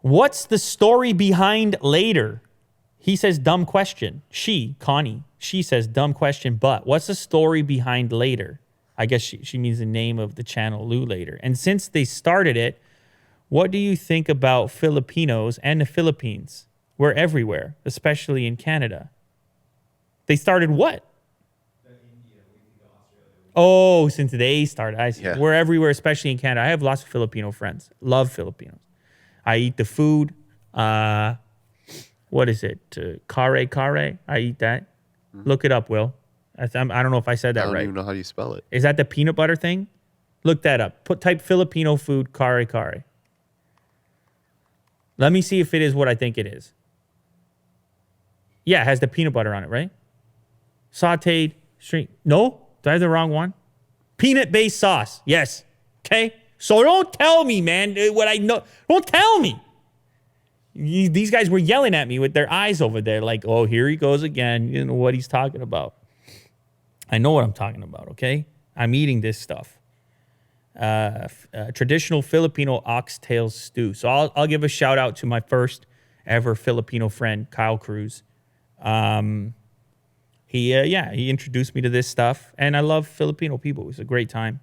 What's the story behind later? He says, dumb question. Connie, she says, dumb question, but what's the story behind later? I guess she means the name of the channel, Lou Later. And since they started it, what do you think about Filipinos and the Philippines? We're everywhere, especially in Canada. They started what? Oh, since they started, I see. Yeah. We're everywhere, especially in Canada. I have lots of Filipino friends. Love Filipinos. I eat the food. What is it? Kare. I eat that. Look it up, Will. I don't know if I said that right. I don't even know how you spell it. Is that the peanut butter thing? Look that up. Type Filipino food, kare. Let me see if it is what I think it is. Yeah, it has the peanut butter on it, right? Sauteed string. No? Did I have the wrong one? Peanut-based sauce. Yes. Okay? So don't tell me, man, what I know. Don't tell me. These guys were yelling at me with their eyes over there like, oh, here he goes again. You know what he's talking about. I know what I'm talking about, okay? I'm eating this stuff. Traditional Filipino oxtail stew. So I'll give a shout out to my first ever Filipino friend, Kyle Cruz. He introduced me to this stuff, and I love Filipino people. It was a great time.